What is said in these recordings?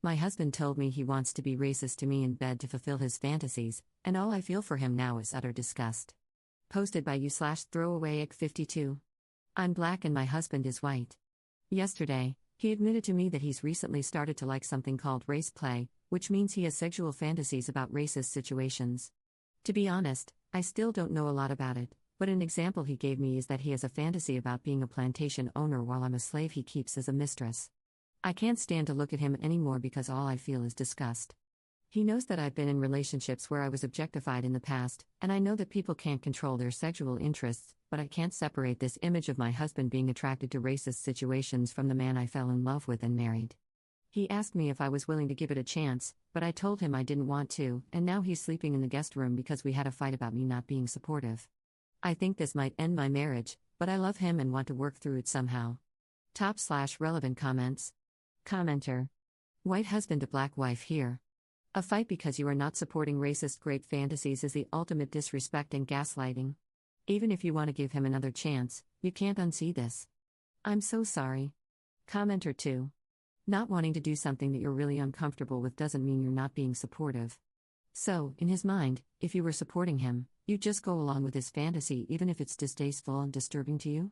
My husband told me he wants to be racist to me in bed to fulfill his fantasies, and all I feel for him now is utter disgust. Posted by you/throwawayegg52. I'm black and my husband is white. Yesterday, he admitted to me that he's recently started to like something called race play, which means he has sexual fantasies about racist situations. To be honest, I still don't know a lot about it, but an example he gave me is that he has a fantasy about being a plantation owner while I'm a slave he keeps as a mistress. I can't stand to look at him anymore because all I feel is disgust. He knows that I've been in relationships where I was objectified in the past, and I know that people can't control their sexual interests, but I can't separate this image of my husband being attracted to racist situations from the man I fell in love with and married. He asked me if I was willing to give it a chance, but I told him I didn't want to, and now he's sleeping in the guest room because we had a fight about me not being supportive. I think this might end my marriage, but I love him and want to work through it somehow. Top/relevant comments. Commenter. White husband to black wife here. A fight because you are not supporting racist great fantasies is the ultimate disrespect and gaslighting. Even if you want to give him another chance, you can't unsee this. I'm so sorry. Commenter 2. Not wanting to do something that you're really uncomfortable with doesn't mean you're not being supportive. So, in his mind, if you were supporting him, you'd just go along with his fantasy even if it's distasteful and disturbing to you?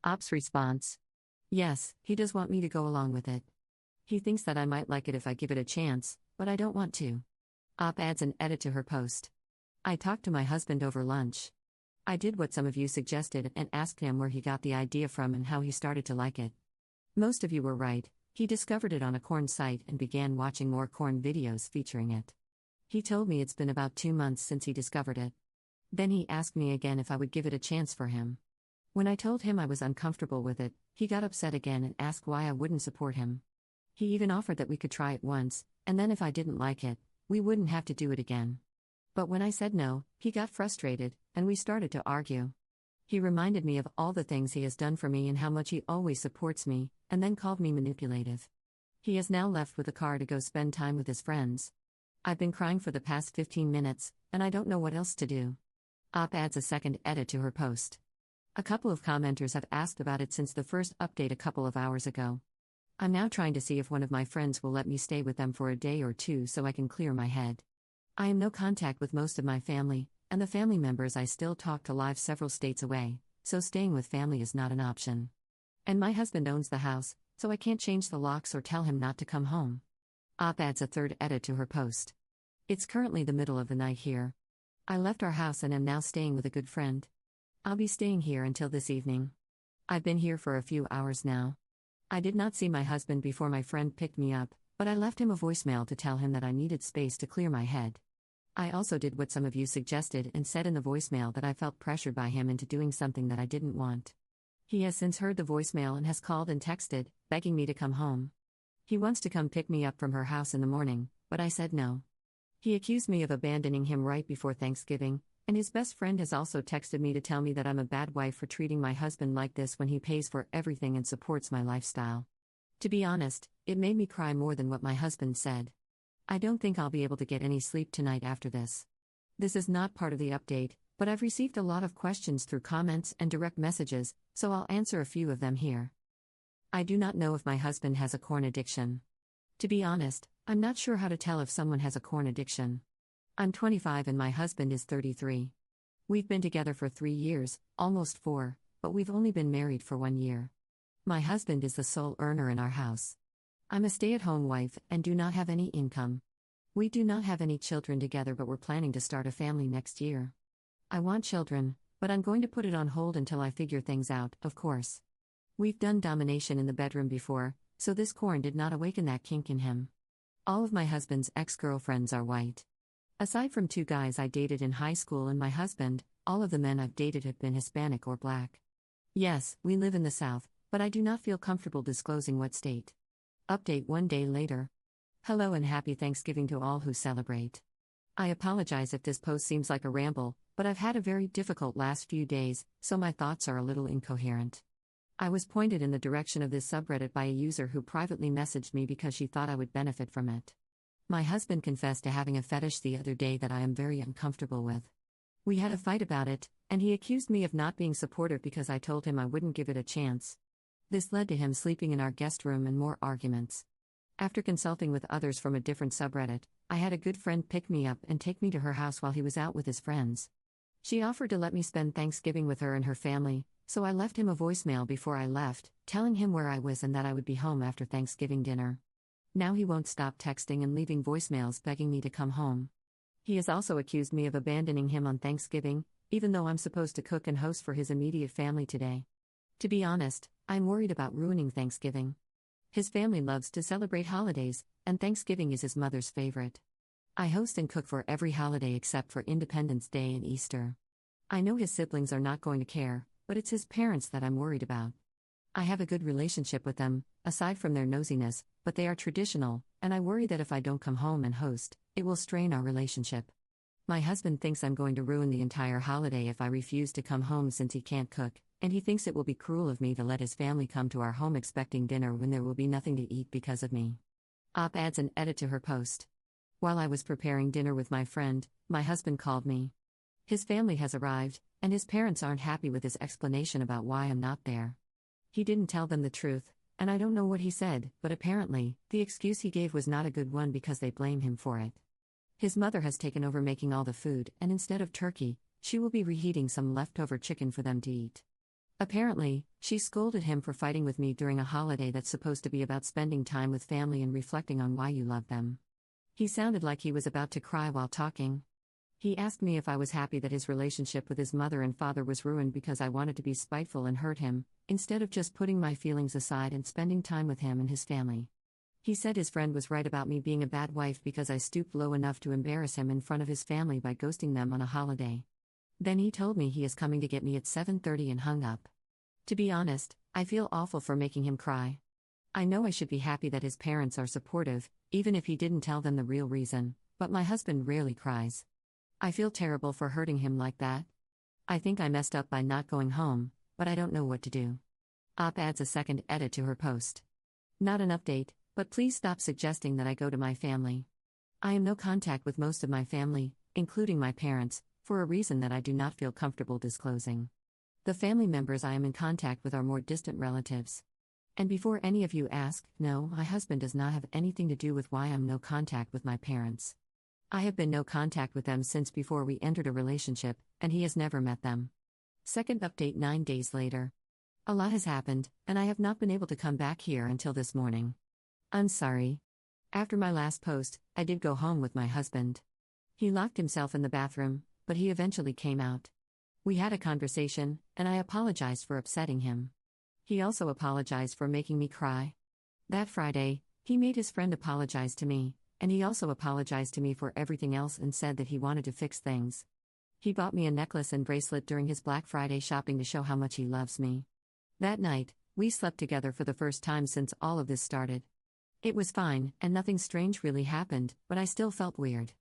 Op's response. Yes, he does want me to go along with it. He thinks that I might like it if I give it a chance, but I don't want to. Op adds an edit to her post. I talked to my husband over lunch. I did what some of you suggested and asked him where he got the idea from and how he started to like it. Most of you were right, he discovered it on a corn site and began watching more corn videos featuring it. He told me it's been about 2 months since he discovered it. Then he asked me again if I would give it a chance for him. When I told him I was uncomfortable with it, he got upset again and asked why I wouldn't support him. He even offered that we could try it once, and then if I didn't like it, we wouldn't have to do it again. But when I said no, he got frustrated, and we started to argue. He reminded me of all the things he has done for me and how much he always supports me, and then called me manipulative. He has now left with a car to go spend time with his friends. I've been crying for the past 15 minutes, and I don't know what else to do. Op adds a second edit to her post. A couple of commenters have asked about it since the first update a couple of hours ago. I'm now trying to see if one of my friends will let me stay with them for a day or two so I can clear my head. I am no contact with most of my family, and the family members I still talk to live several states away, so staying with family is not an option. And my husband owns the house, so I can't change the locks or tell him not to come home. Op adds a third edit to her post. It's currently the middle of the night here. I left our house and am now staying with a good friend. I'll be staying here until this evening. I've been here for a few hours now. I did not see my husband before my friend picked me up, but I left him a voicemail to tell him that I needed space to clear my head. I also did what some of you suggested and said in the voicemail that I felt pressured by him into doing something that I didn't want. He has since heard the voicemail and has called and texted, begging me to come home. He wants to come pick me up from her house in the morning, but I said no. He accused me of abandoning him right before Thanksgiving, and his best friend has also texted me to tell me that I'm a bad wife for treating my husband like this when he pays for everything and supports my lifestyle. To be honest, it made me cry more than what my husband said. I don't think I'll be able to get any sleep tonight after this. This is not part of the update, but I've received a lot of questions through comments and direct messages, so I'll answer a few of them here. I do not know if my husband has a corn addiction. To be honest, I'm not sure how to tell if someone has a corn addiction. I'm 25 and my husband is 33. We've been together for 3 years, almost 4, but we've only been married for 1 year. My husband is the sole earner in our house. I'm a stay-at-home wife and do not have any income. We do not have any children together, but we're planning to start a family next year. I want children, but I'm going to put it on hold until I figure things out, of course. We've done domination in the bedroom before, so this corn did not awaken that kink in him. All of my husband's ex-girlfriends are white. Aside from 2 guys I dated in high school and my husband, all of the men I've dated have been Hispanic or black. Yes, we live in the South, but I do not feel comfortable disclosing what state. Update 1 day later. Hello and happy Thanksgiving to all who celebrate. I apologize if this post seems like a ramble, but I've had a very difficult last few days, so my thoughts are a little incoherent. I was pointed in the direction of this subreddit by a user who privately messaged me because she thought I would benefit from it. My husband confessed to having a fetish the other day that I am very uncomfortable with. We had a fight about it, and he accused me of not being supportive because I told him I wouldn't give it a chance. This led to him sleeping in our guest room and more arguments. After consulting with others from a different subreddit, I had a good friend pick me up and take me to her house while he was out with his friends. She offered to let me spend Thanksgiving with her and her family, so I left him a voicemail before I left, telling him where I was and that I would be home after Thanksgiving dinner. Now he won't stop texting and leaving voicemails begging me to come home. He has also accused me of abandoning him on Thanksgiving, even though I'm supposed to cook and host for his immediate family today. To be honest, I'm worried about ruining Thanksgiving. His family loves to celebrate holidays, and Thanksgiving is his mother's favorite. I host and cook for every holiday except for Independence Day and Easter. I know his siblings are not going to care, but it's his parents that I'm worried about. I have a good relationship with them, aside from their nosiness, but they are traditional, and I worry that if I don't come home and host, it will strain our relationship. My husband thinks I'm going to ruin the entire holiday if I refuse to come home since he can't cook, and he thinks it will be cruel of me to let his family come to our home expecting dinner when there will be nothing to eat because of me. Op adds an edit to her post. While I was preparing dinner with my friend, my husband called me. His family has arrived, and his parents aren't happy with his explanation about why I'm not there. He didn't tell them the truth, and I don't know what he said, but apparently, the excuse he gave was not a good one because they blame him for it. His mother has taken over making all the food, and instead of turkey, she will be reheating some leftover chicken for them to eat. Apparently, she scolded him for fighting with me during a holiday that's supposed to be about spending time with family and reflecting on why you love them. He sounded like he was about to cry while talking. He asked me if I was happy that his relationship with his mother and father was ruined because I wanted to be spiteful and hurt him, instead of just putting my feelings aside and spending time with him and his family. He said his friend was right about me being a bad wife because I stooped low enough to embarrass him in front of his family by ghosting them on a holiday. Then he told me he is coming to get me at 7:30 and hung up. To be honest, I feel awful for making him cry. I know I should be happy that his parents are supportive, even if he didn't tell them the real reason, but my husband rarely cries. I feel terrible for hurting him like that. I think I messed up by not going home, but I don't know what to do. Op adds a second edit to her post. Not an update, but please stop suggesting that I go to my family. I am no contact with most of my family, including my parents, for a reason that I do not feel comfortable disclosing. The family members I am in contact with are more distant relatives. And before any of you ask, no, my husband does not have anything to do with why I'm no contact with my parents. I have been no contact with them since before we entered a relationship, and he has never met them. Second update 9 days later. A lot has happened, and I have not been able to come back here until this morning. I'm sorry. After my last post, I did go home with my husband. He locked himself in the bathroom, but he eventually came out. We had a conversation, and I apologized for upsetting him. He also apologized for making me cry. That Friday, he made his friend apologize to me, and he also apologized to me for everything else and said that he wanted to fix things. He bought me a necklace and bracelet during his Black Friday shopping to show how much he loves me. That night, we slept together for the first time since all of this started. It was fine, and nothing strange really happened, but I still felt weird.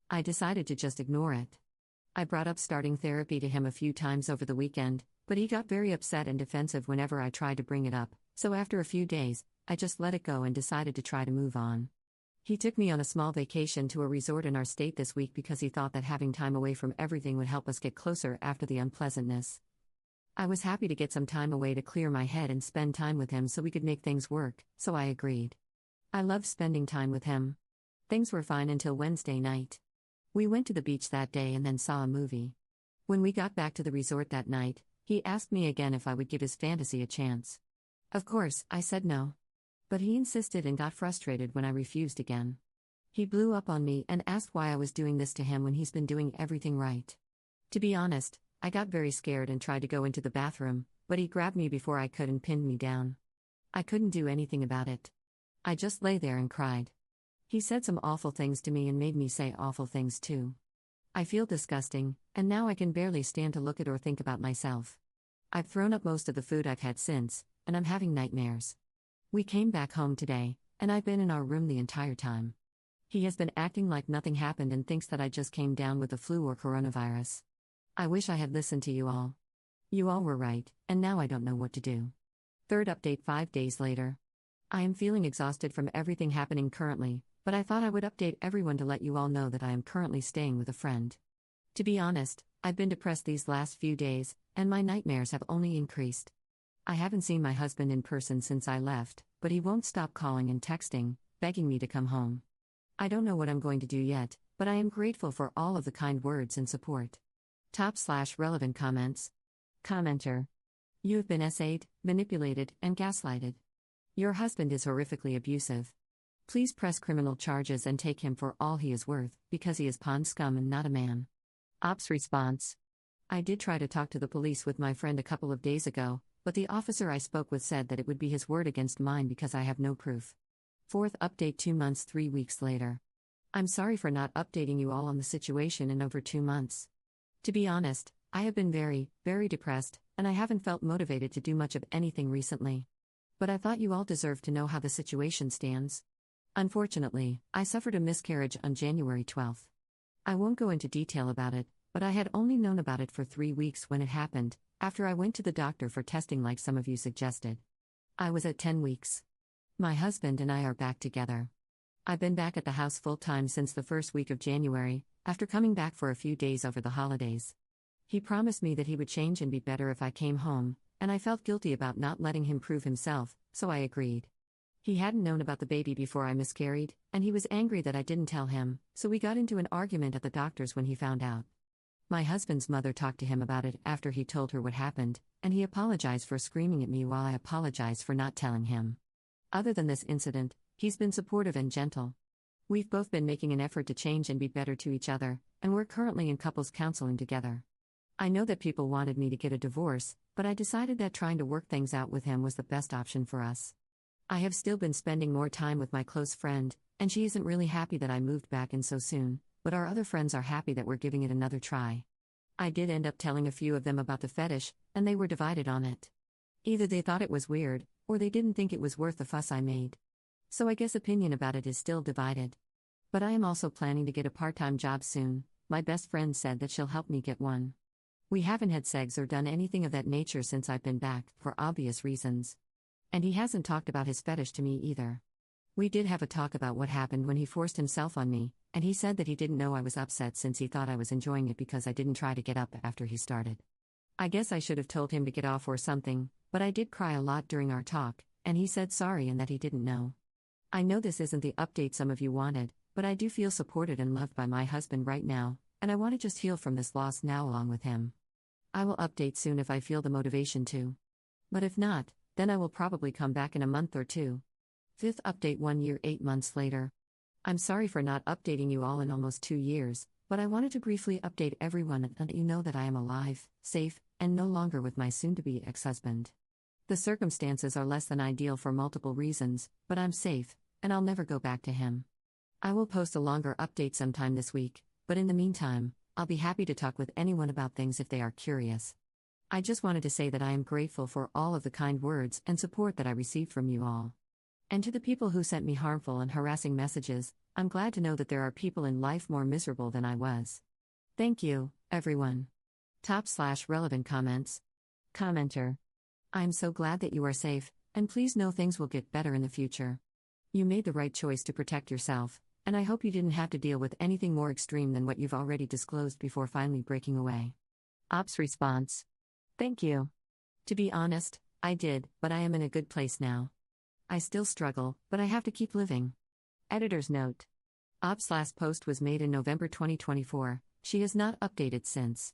I decided to just ignore it. I brought up starting therapy to him a few times over the weekend, but he got very upset and defensive whenever I tried to bring it up, so after a few days, I just let it go and decided to try to move on. He took me on a small vacation to a resort in our state this week because he thought that having time away from everything would help us get closer after the unpleasantness. I was happy to get some time away to clear my head and spend time with him so we could make things work, so I agreed. I loved spending time with him. Things were fine until Wednesday night. We went to the beach that day and then saw a movie. When we got back to the resort that night, he asked me again if I would give his fantasy a chance. Of course, I said no. But he insisted and got frustrated when I refused again. He blew up on me and asked why I was doing this to him when he's been doing everything right. To be honest, I got very scared and tried to go into the bathroom, but he grabbed me before I could and pinned me down. I couldn't do anything about it. I just lay there and cried. He said some awful things to me and made me say awful things too. I feel disgusting, and now I can barely stand to look at or think about myself. I've thrown up most of the food I've had since, and I'm having nightmares. We came back home today, and I've been in our room the entire time. He has been acting like nothing happened and thinks that I just came down with the flu or coronavirus. I wish I had listened to you all. You all were right, and now I don't know what to do. Third update 5 days later. I am feeling exhausted from everything happening currently, but I thought I would update everyone to let you all know that I am currently staying with a friend. To be honest, I've been depressed these last few days, and my nightmares have only increased. I haven't seen my husband in person since I left, but he won't stop calling and texting, begging me to come home. I don't know what I'm going to do yet, but I am grateful for all of the kind words and support. Top/relevant comments. Commenter. You have been essayed, manipulated, and gaslighted. Your husband is horrifically abusive. Please press criminal charges and take him for all he is worth, because he is pond scum and not a man. Ops response. I did try to talk to the police with my friend a couple of days ago, but the officer I spoke with said that it would be his word against mine because I have no proof. Fourth update 2 months 3 weeks later. I'm sorry for not updating you all on the situation in over 2 months. To be honest, I have been very, very depressed, and I haven't felt motivated to do much of anything recently. But I thought you all deserved to know how the situation stands. Unfortunately, I suffered a miscarriage on January 12th. I won't go into detail about it, but I had only known about it for 3 weeks when it happened, after I went to the doctor for testing like some of you suggested. I was at 10 weeks. My husband and I are back together. I've been back at the house full-time since the first week of January, after coming back for a few days over the holidays. He promised me that he would change and be better if I came home, and I felt guilty about not letting him prove himself, so I agreed. He hadn't known about the baby before I miscarried, and he was angry that I didn't tell him, so we got into an argument at the doctor's when he found out. My husband's mother talked to him about it after he told her what happened, and he apologized for screaming at me while I apologized for not telling him. Other than this incident, he's been supportive and gentle. We've both been making an effort to change and be better to each other, and we're currently in couples counseling together. I know that people wanted me to get a divorce, but I decided that trying to work things out with him was the best option for us. I have still been spending more time with my close friend, and she isn't really happy that I moved back in so soon, but our other friends are happy that we're giving it another try. I did end up telling a few of them about the fetish, and they were divided on it. Either they thought it was weird, or they didn't think it was worth the fuss I made. So I guess opinion about it is still divided. But I am also planning to get a part-time job soon. My best friend said that she'll help me get one. We haven't had sex or done anything of that nature since I've been back, for obvious reasons. And he hasn't talked about his fetish to me either. We did have a talk about what happened when he forced himself on me, and he said that he didn't know I was upset since he thought I was enjoying it because I didn't try to get up after he started. I guess I should have told him to get off or something, but I did cry a lot during our talk, and he said sorry and that he didn't know. I know this isn't the update some of you wanted, but I do feel supported and loved by my husband right now, and I want to just heal from this loss now along with him. I will update soon if I feel the motivation to. But if not, then I will probably come back in a month or two. Fifth update 1 year 8 months later. I'm sorry for not updating you all in almost 2 years, but I wanted to briefly update everyone and let you know that I am alive, safe, and no longer with my soon-to-be ex-husband. The circumstances are less than ideal for multiple reasons, but I'm safe, and I'll never go back to him. I will post a longer update sometime this week, but in the meantime, I'll be happy to talk with anyone about things if they are curious. I just wanted to say that I am grateful for all of the kind words and support that I received from you all. And to the people who sent me harmful and harassing messages, I'm glad to know that there are people in life more miserable than I was. Thank you, everyone. Top/relevant comments. Commenter. I'm so glad that you are safe, and please know things will get better in the future. You made the right choice to protect yourself, and I hope you didn't have to deal with anything more extreme than what you've already disclosed before finally breaking away. Ops response. Thank you. To be honest, I did, but I am in a good place now. I still struggle, but I have to keep living. Editor's note. Ops' last post was made in November 2024. She has not updated since.